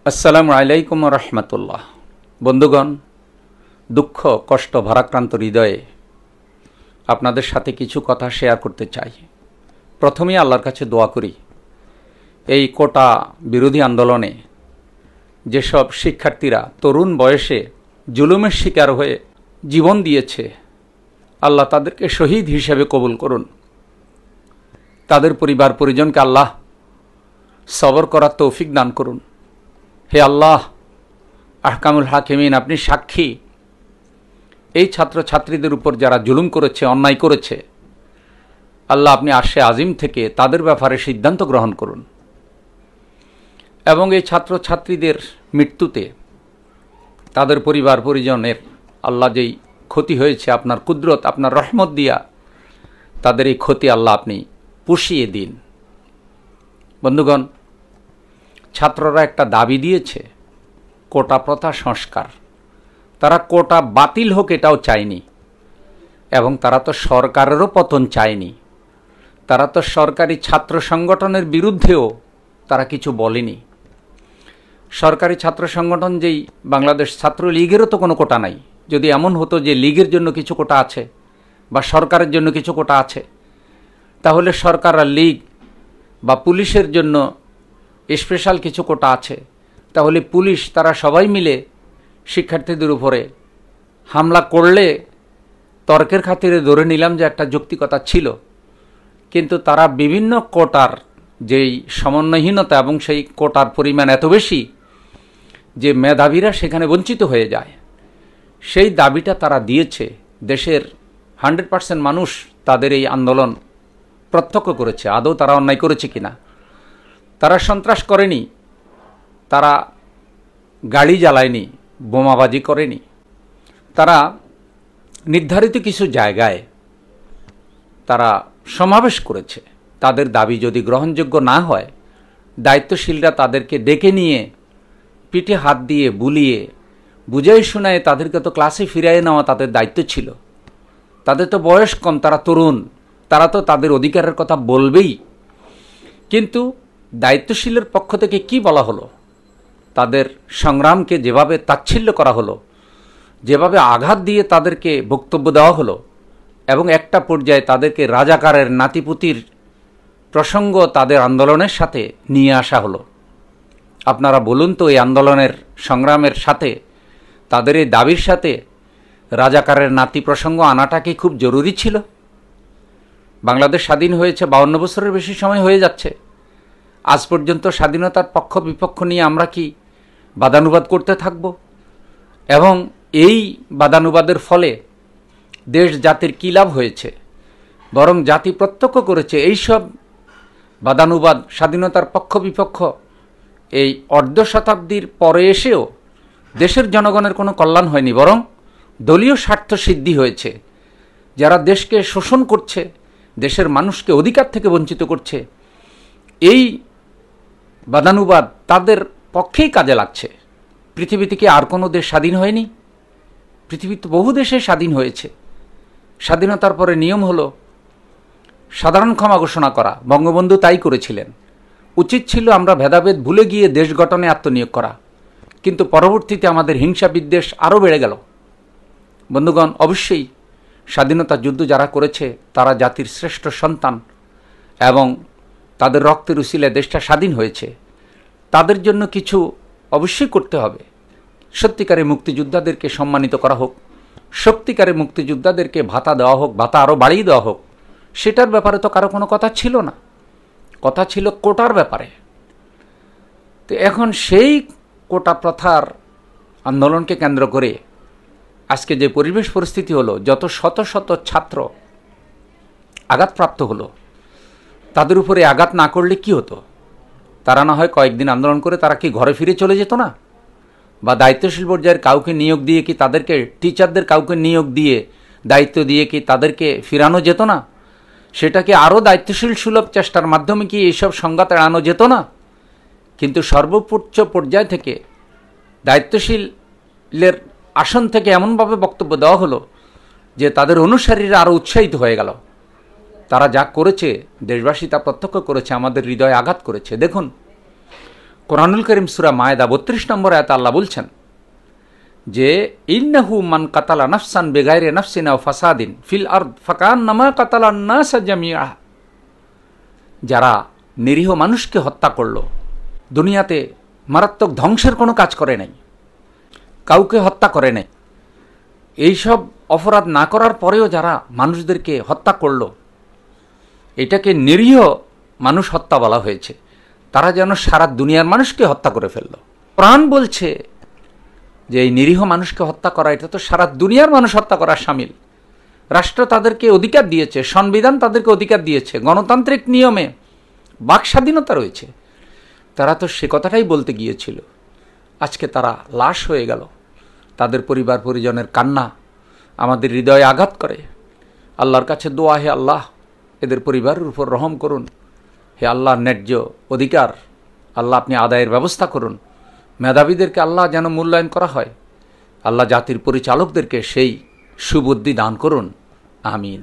আসসালামু আলাইকুম রহমতুল্লাহ। বন্ধুগণ, দুঃখ কষ্ট ভারাক্রান্ত হৃদয়ে আপনাদের সাথে কিছু কথা শেয়ার করতে চাই। প্রথমেই আল্লাহর কাছে দোয়া করি, এই কোটা বিরোধী আন্দোলনে যেসব শিক্ষার্থীরা তরুণ বয়সে জুলুমের শিকার হয়ে জীবন দিয়েছে, আল্লাহ তাদেরকে শহীদ হিসেবে কবুল করুন। তাদের পরিবার পরিজনকে আল্লাহ সবর করার তৌফিক দান করুন। হে আল্লাহ আহকামুল হাকিমিন, আপনি সাক্ষী, এই ছাত্রছাত্রীদের উপর যারা জুলুম করেছে, অন্যায় করেছে, আল্লাহ আপনি আরশে আজিম থেকে তাদের ব্যাপারে সিদ্ধান্ত গ্রহণ করুন এবং এই ছাত্রছাত্রীদের মৃত্যুতে তাদের পরিবার পরিজনের আল্লাহ যেই ক্ষতি হয়েছে, আপনার কুদরত, আপনার রহমত দিয়া তাদের এই ক্ষতি আল্লাহ আপনি পুষিয়ে দিন। বন্ধুগণ, ছাত্ররা একটা দাবি দিয়েছে, কোটা প্রথা সংস্কার। তারা কোটা বাতিল হোক এটাও চায়নি, এবং তারা তো সরকারেরও পতন চায়নি। তারা তো সরকারি ছাত্র সংগঠনের বিরুদ্ধেও তারা কিছু বলেনি। সরকারি ছাত্র সংগঠন যেই বাংলাদেশ ছাত্র লীগেরও তো কোনো কোটা নাই। যদি এমন হতো যে লীগের জন্য কিছু কোটা আছে বা সরকারের জন্য কিছু কোটা আছে, তাহলে সরকার আর লীগ বা পুলিশের জন্য স্পেশাল কিছু কোটা আছে, তাহলে পুলিশ তারা সবাই মিলে শিক্ষার্থীদের উপরে হামলা করলে তর্কের খাতিরে ধরে নিলাম যে একটা যৌক্তিকতা ছিল। কিন্তু তারা বিভিন্ন কোটার যেই সমন্বয়হীনতা এবং সেই কোটার পরিমাণ এত বেশি যে মেধাবীরা সেখানে বঞ্চিত হয়ে যায়, সেই দাবিটা তারা দিয়েছে। দেশের 100% মানুষ তাদের এই আন্দোলন প্রত্যক্ষ করেছে। আদৌ তারা অন্যায় করেছে কিনা? তারা সন্ত্রাস করেনি, তারা গাড়ি জ্বালায়নি, বোমাবাজি করেনি। তারা নির্ধারিত কিছু জায়গায় তারা সমাবেশ করেছে। তাদের দাবি যদি গ্রহণযোগ্য না হয়, দায়িত্বশীলরা তাদেরকে ডেকে নিয়ে পিঠে হাত দিয়ে বুলিয়ে বুঝাই শোনায় তাদেরকে তো ক্লাসে ফিরিয়ে নেওয়া তাদের দায়িত্ব ছিল। তাদের তো বয়স কম, তারা তরুণ, তারা তো তাদের অধিকারের কথা বলবেই। কিন্তু দায়িত্বশীলের পক্ষ থেকে কি বলা হলো? তাদের সংগ্রামকে যেভাবে তাচ্ছিল্য করা হলো, যেভাবে আঘাত দিয়ে তাদেরকে বক্তব্য দেওয়া হলো, এবং একটা পর্যায়ে তাদেরকে রাজাকারের নাতিপুতির প্রসঙ্গ তাদের আন্দোলনের সাথে নিয়ে আসা হলো। আপনারা বলুন তো, এই আন্দোলনের সংগ্রামের সাথে, তাদের এই দাবির সাথে রাজাকারের নাতি প্রসঙ্গ আনাটা কি খুব জরুরি ছিল? বাংলাদেশ স্বাধীন হয়েছে 52 বছরের বেশি সময় হয়ে যাচ্ছে। আজ পর্যন্ত স্বাধীনতার পক্ষ বিপক্ষ নিয়ে আমরা কি বাদানুবাদ করতে থাকব? এবং এই বাদানুবাদের ফলে দেশ জাতির কী লাভ হয়েছে? বরং জাতি প্রত্যক্ষ করেছে এইসব বাদানুবাদ, স্বাধীনতার পক্ষ বিপক্ষ এই অর্ধ শতাব্দীর পরে এসেও দেশের জনগণের কোনো কল্যাণ হয়নি, বরং দলীয় স্বার্থ সিদ্ধি হয়েছে। যারা দেশকে শোষণ করছে, দেশের মানুষকে অধিকার থেকে বঞ্চিত করছে, এই বাদানুবাদ তাদের পক্ষেই কাজে লাগছে। পৃথিবীতে কি আর কোনো দেশ স্বাধীন হয়নি? পৃথিবীতে বহু দেশে স্বাধীন হয়েছে। স্বাধীনতার পরে নিয়ম হলো সাধারণ ক্ষমা ঘোষণা করা। বঙ্গবন্ধু তাই করেছিলেন। উচিত ছিল আমরা ভেদাভেদ ভুলে গিয়ে দেশ গঠনে আত্মনিয়োগ করা, কিন্তু পরবর্তীতে আমাদের হিংসা বিদ্বেষ আরও বেড়ে গেল। বন্ধুগণ, অবশ্যই স্বাধীনতা যুদ্ধ যারা করেছে তারা জাতির শ্রেষ্ঠ সন্তান এবং তাদের রক্তের উসিলায় দেশটা স্বাধীন হয়েছে। তাদের জন্য কিছু অবশ্যই করতে হবে। সত্যিকারের মুক্তিযোদ্ধাদেরকে সম্মানিত করা হোক, সত্যিকারের মুক্তিযোদ্ধাদেরকে ভাতা দেওয়া হোক, ভাতা আরও বাড়িয়ে দেওয়া হোক। সেটার ব্যাপারে তো কারো কোনো কথা ছিল না, কথা ছিল কোটার ব্যাপারে। তো এখন সেই কোটা প্রথার আন্দোলনকে কেন্দ্র করে আজকে যে পরিবেশ পরিস্থিতি হলো, যত শত শত ছাত্র আঘাতপ্রাপ্ত হলো, তাদের উপরে আঘাত না করলে কি হতো? তারা না হয় কয়েকদিন আন্দোলন করে তারা কি ঘরে ফিরে চলে যেত না? বা দায়িত্বশীল পর্যায়ের কাউকে নিয়োগ দিয়ে কি তাদেরকে, টিচারদের কাউকে নিয়োগ দিয়ে দায়িত্ব দিয়ে কি তাদেরকে ফিরানো যেত না? সেটাকে আরও দায়িত্বশীল সুলভ চেষ্টার মাধ্যমে কি এইসব সংঘাত এড়ানো যেত না? কিন্তু সর্বোচ্চ পর্যায় থেকে দায়িত্বশীলের আসন থেকে এমনভাবে বক্তব্য দেওয়া হলো যে তাদের অনুসারীরা আরও উৎসাহিত হয়ে গেল। তারা যা করেছে দেশবাসী তা প্রত্যক্ষ করেছে, আমাদের হৃদয়ে আঘাত করেছে। দেখুন, কোরআনুল করিম সূরা মায়েদা ৩২ নম্বর আয়াতে আল্লাহ বলছেন যে ইন্নাহু মান কাতালা নাফসান বিগাইরি নাফসিন আও ফাসাদিন ফিল আরদ ফাকান্নামা কাতালান নাস জামিআ, যারা নিরীহ মানুষকে হত্যা করলো, দুনিয়াতে মারাত্মক ধ্বংসের কোনো কাজ করে নাই, কাউকে হত্যা করে নাই, এইসব অপরাধ না করার পরেও যারা মানুষদেরকে হত্যা করলো, এটাকে নিরীহ মানুষ হত্যা বলা হয়েছে। তারা যেন সারা দুনিয়ার মানুষকে হত্যা করে ফেলল। কোরআন বলছে যে এই নিরীহ মানুষকে হত্যা করা, এটা তো সারা দুনিয়ার মানুষ হত্যা করার শামিল। রাষ্ট্র তাদেরকে অধিকার দিয়েছে, সংবিধান তাদেরকে অধিকার দিয়েছে, গণতান্ত্রিক নিয়মে বাক স্বাধীনতা রয়েছে। তারা তো সে কথাটাই বলতে গিয়েছিল, আজকে তারা লাশ হয়ে গেল। তাদের পরিবার পরিজনের কান্না আমাদের হৃদয়ে আঘাত করে। আল্লাহর কাছে দোয়া, হে আল্লাহ এদের পরিবারের উপর রহম করুন। হে আল্লাহর ন্যায্য অধিকার আল্লাহ আপনি আদায়ের ব্যবস্থা করুন। মেধাবীদেরকে আল্লাহ যেন মূল্যায়ন করা হয়। আল্লাহ জাতির পরিচালকদেরকে সেই সুবুদ্ধি দান করুন। আমিন।